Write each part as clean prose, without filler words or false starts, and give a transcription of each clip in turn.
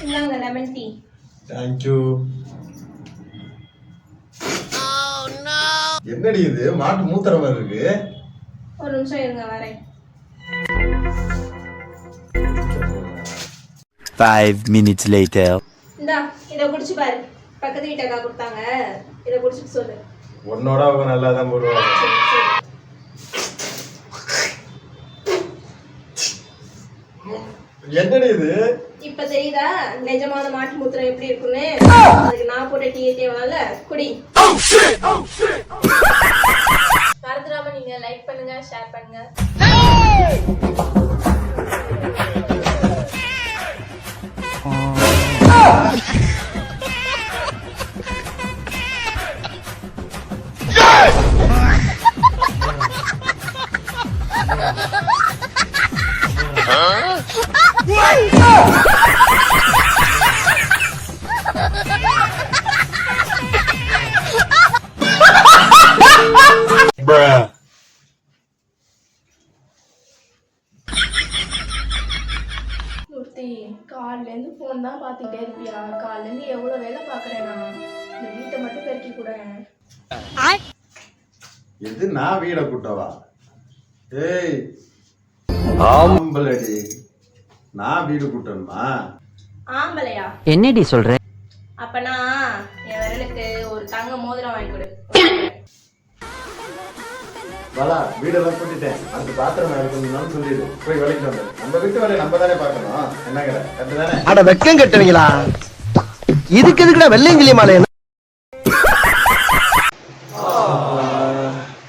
இந்தாங்க lemon tea. Thank you. என்னடி இது மாட்டு மூத்திர மாதிரி இருக்கு? ஒரு நிமிஷம் இருங்க வரேன். 5 minutes later. இந்தா இதை குடிச்சு பாரு. பக்கத்து வீட்டக்கா கொடுத்தாங்க. இதை குடிச்சிட்டு சொல்லு. உன்னோட அவங்க நல்லா தான் போடுவாங்க. சரி, சரி. என்னடி இது? இப்ப தெரியுதா நிஜமான மாட்டு மூத்திரம் எப்படி இருக்குன்னு? அதுக்கு நான் போட்ட டீ தேவையில்ல, குடி. மறந்துடாம நீங்க லைக் பண்ணுங்க, ஷேர் பண்ணுங்க. Bruh. மூர்த்தி, காலையில இருந்து போன் தான் பாத்துக்கிட்டே இருப்பியா? காலையில இருந்து எவ்வளவு வேலை பாக்குறேன் நான். இந்த வீட்டை மட்டும் பெருக்கி கூட. எது நான் வீட கூட்டவா? ஏய் ஆம்பளடி, நான் வீடு கூட்டணுமா? ஆம்பளையா? என்னடி சொல்ற? அப்பனா என் விரலுக்கு ஒரு தங்க மோதிரம் வாங்கி கொடு. வலா வீடெல்லாம் கூட்டிட்டேன். அந்த பாத்திரம் எடுக்கணும்னு சொல்லிடு. போய் வேலைக்கு வந்து நம்ம வீட்டு வேலையை நம்ம தானே பார்க்கணும். என்னங்கிற கரெக்ட் தானே? அட வெக்கம் கட்டுவீங்களா? இதுக்கு எதுக்குடா வெள்ளையங்கிலி மாலை?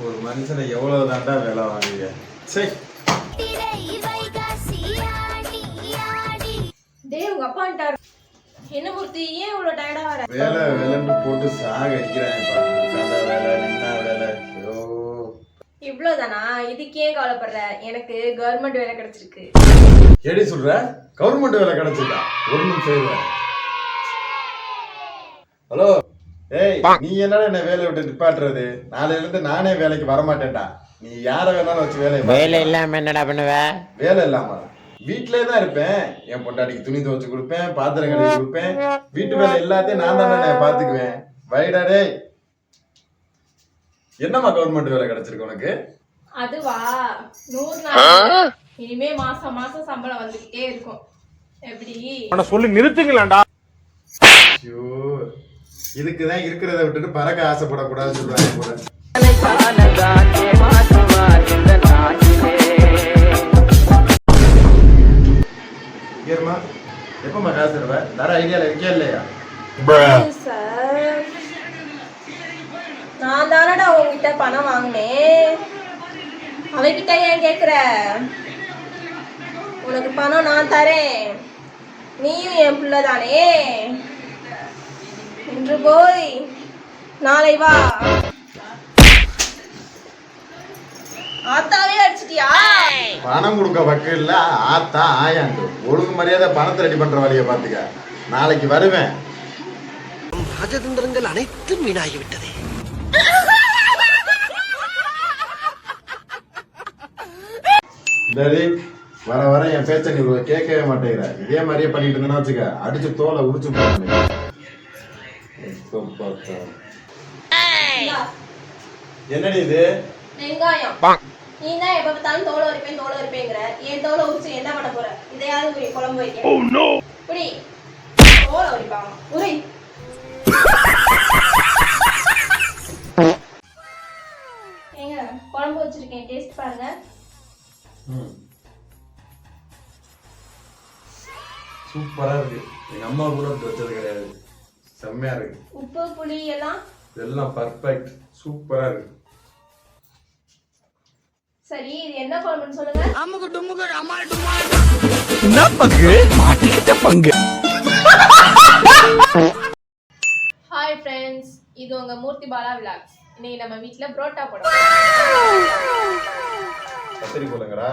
ஒரு மனுஷனை எவ்வளவு தாண்டா வேலை வாங்குவீங்க? சரி டேய் உங்க அப்பா வந்துட்டாரு. என்ன மூர்த்தி, ஏன் இவ்வளவு டயர்டா வர? வேலை வேலைன்னு போட்டு சாக அடிக்கிறாங்கப்பா. உட்கார்ந்தா வேலை, நின்னா வேலை. ஐயோ இவ்வளவுதானா? இதுக்கே கவலைப்படுற? எனக்கு கவர்மெண்ட் வேலை கிடைச்சிருக்கு. ஏடி சொல்ற? கவர்மெண்ட் வேலை கிடைச்சிருக்கா? ஒரு நிமிஷம் இரு. ஹலோ ஏய், நீ என்னடா என்ன வேலையை விட்டு நிப்பாட்டுறது? நாளையில இருந்து நானே வேலைக்கு வரமாட்டேன்டா. நீ யார வேணாலும் வச்சு வேலை இல்லாம என்னடா பண்ணுவ? வேலை இல்லாம வீட்லயே தான் இருப்பேன். என் பொண்டாட்டிக்கு துணி துவைச்சு கொடுப்பேன், பாத்திரம் கழுவி கொடுப்பேன், வீட்டு வேலை எல்லாத்தையும் நான் தானே பாத்துக்குவேன். வைடா டேய். என்னம்மா கவர்மெண்ட் வேலை கிடைச்சிருக்கு உனக்கு? அதுவா 100 நாள். இனிமே மாசம் மாசம் சம்பளம் வந்துகிட்டே இருக்கும். எப்படி சொல்லி நிறுத்துங்களேன்டா. ஐயோ, இதுக்குதான் இருக்கிறத விட்டுட்டு பறக்க ஆசைப்படக்கூடாதுன்னு சொல்றாங்க போல. ஏறுமா, எப்பமா காசு தருவ? தர ஐடியால இருக்கியா இல்லையா? சார், நான் தானடா உங்ககிட்ட பணம் வாங்கினேன். அவகிட்ட ஏன் கேக்குற? உனக்கு பணம் நான் தரேன். நீயும் என் பிள்ளை தானே. இன்று போய் நாளை வா. ஆத்தாவே அடிச்சிட்டியா? பணம் கொடுக்க வக்கு இல்ல, ஆத்தா ஆயாண்டு ஒழுங்கு மரியாதை பணத்தை ரெடி பண்ற வழியை பாத்துக்க. நாளைக்கு வருவேன். ராஜதந்திரங்கள் அனைத்தும் வீணாகிவிட்டதே. சரி, வர வர என் பேச்ச நீ கேட்கவே மாட்டேங்கிற. இதே மாதிரியே பண்ணிட்டு இருந்தேன்னா வச்சுக்க, அடிச்சு தோலை உரிச்சு போறேன். என்னடி இது? வெங்காயம். நீ தான் எப்ப பார்த்தாலும் தோலை உரிப்பேங்கிற. என் தோலை உரிச்சு என்ன பண்ண போற? இதையாவது குழம்பு வைக்க. புடி, தோலை உரிப்பாங்க. உரி. ஏங்க, குழம்பு வச்சிருக்கேன், டேஸ்ட் பாருங்க. சூப்பரா இருக்கு. எங்க அம்மா கூட வச்சது கிடையாது. செம்மையா இருக்கு. உப்பு புளி எல்லாம் எல்லாம் பர்ஃபெக்ட். சூப்பரா இருக்கு. சரி, இது என்ன குழம்புன்னு சொல்லுங்க. என்ன பங்கு? மாட்டிக்கிட்ட பங்கு. ஹாய் ஃப்ரெண்ட்ஸ், இது உங்க மூர்த்தி பாலா விலாக்ஸ். இன்னைக்கு நம்ம வீட்ல புரோட்டா போடுறோம். கத்திரி கோலங்கடா.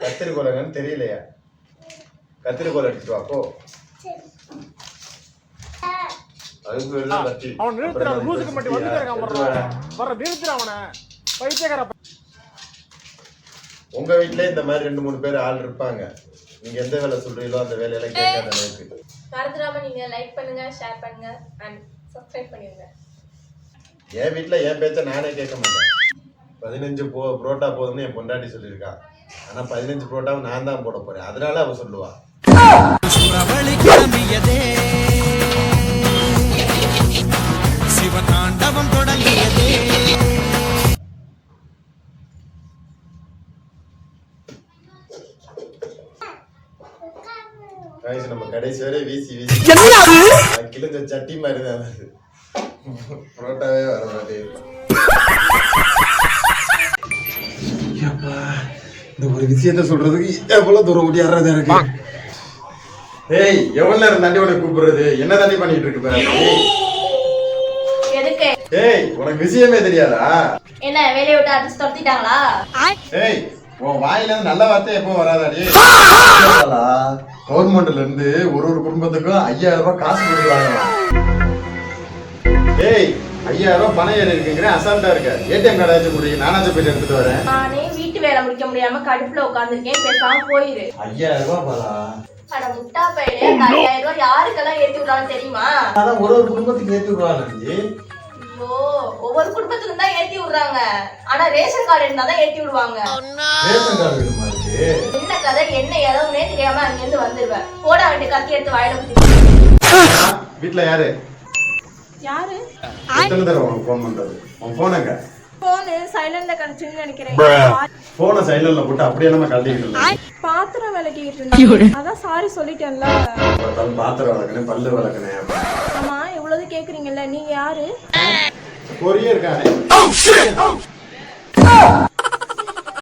கத்திரி கோலங்கன்னு தெரியலையா? கத்திரி கோல எடுத்துட்டு வா போ. அதுக்கு எல்லாம் கத்தி. அவன் நிறுத்துற லூசுக்கு மட்டும் வந்து கேட்காம வர நிறுத்துற அவனை. பைத்தியக்கார. உங்க வீட்ல இந்த மாதிரி 2-3 பேர் ஆள் இருப்பாங்க. நீங்க எந்த வேலை சொல்றீங்களோ அந்த வேலையெல்லாம் கேட்காத அளவுக்கு. மறந்துடாம நீங்க லைக் பண்ணுங்க, ஷேர் பண்ணுங்க அண்ட் சப்ஸ்கிரைப் பண்ணிடுங்க. என் வீட்ல என் பேச்ச நானே கேட்க மாட்டேன். 15 புரோட்டா போதும்னு என் பொண்டாட்டி சொல்லியிருக்கா. ஆனா 15 புரோட்டாவை நான் தான் போட போறேன். அதனால அவ சொல்லுவா. சிவதாண்டவம் தொடங்கியதே. நம்ம கடைசி வரை வீசி கிழிஞ்ச சட்டி மாதிரி தான் வருது. புரோட்டாவே வர மாட்டேங்குது. இந்த ஒரு விஷயத்த சொல்றதுக்கு எவ்வளவு தூரம் ஓடியாடுறதா இருக்கு. ஏய், எவ்வளவு நேரம் தண்டி உனக்கு கூப்பிடுறது? என்ன தண்டி பண்ணிட்டு இருக்கு பாரு. எதுக்கு? ஏய், உனக்கு விஷயமே தெரியாதா? என்ன வேலைய விட்டு அடிச்சு தொத்திட்டாங்களா? ஏய், உன் வாயில இருந்து நல்ல வார்த்தை எப்பவும் வராதாடி? கவர்மெண்ட்ல இருந்து ஒரு குடும்பத்துக்கும் 5000 ரூபாய் காசு கொடுக்குறாங்க. ஏய், 5000 ரூபாய் பணம் ஏறி இருக்குங்கிற அசால்ட்டா இருக்க. ஏடிஎம் கார்டு வச்சு கொடுங்க, நானாச்சும் போயிட்டு எடுத்துட்டு வரேன். நானே வீட்டு வேலை முடிக்க முடியாம கடுப்புல உட்கார்ந்துருக்கேன். பேசாம போயிரு. 5000 ரூபாய் பாலா. அட முட்டா பையனே, 5000 ரூபாய் யாருக்கெல்லாம் ஏத்தி விடுறான்னு தெரியுமா? அதான் ஒரு குடும்பத்துக்கு ஏத்தி விடுவாங்க. ஐயோ, ஒவ்வொரு குடும்பத்துக்கும் தான் ஏத்தி விடுறாங்க. ஆனா ரேஷன் கார்டு இருந்தா தான் ஏத்தி விடுவாங்க. ரேஷன் கார்டு வேணுமா இருக்கு? என்ன கதை என்ன ஏதோனே தெரியாம அங்க இருந்து வந்துருவேன். போட வேண்டிய கத்தி எடுத்து வாயில குத்தி. வீட்ல யாரு யாரு? எத்தனை தடவை உனக்கு போன் பண்றது? உன் போனுங்க போன் சைலண்ட்ல கனெக்ஷன் நினைக்கிறேன். போனை சைலண்ட்ல போட்டு அப்படியே நம்ம கழட்டிட்டு இருந்தோம். பாத்திரம் விளக்கிட்டு இருந்தேன். அதான் சாரி சொல்லிட்டேன்ல. பாத்திரம் விளக்கணும், பல்லு விளக்கணும். ஆமா, இவ்வளவு கேக்குறீங்கல்ல, நீங்க யாரு? கொரியர் இருக்கானே.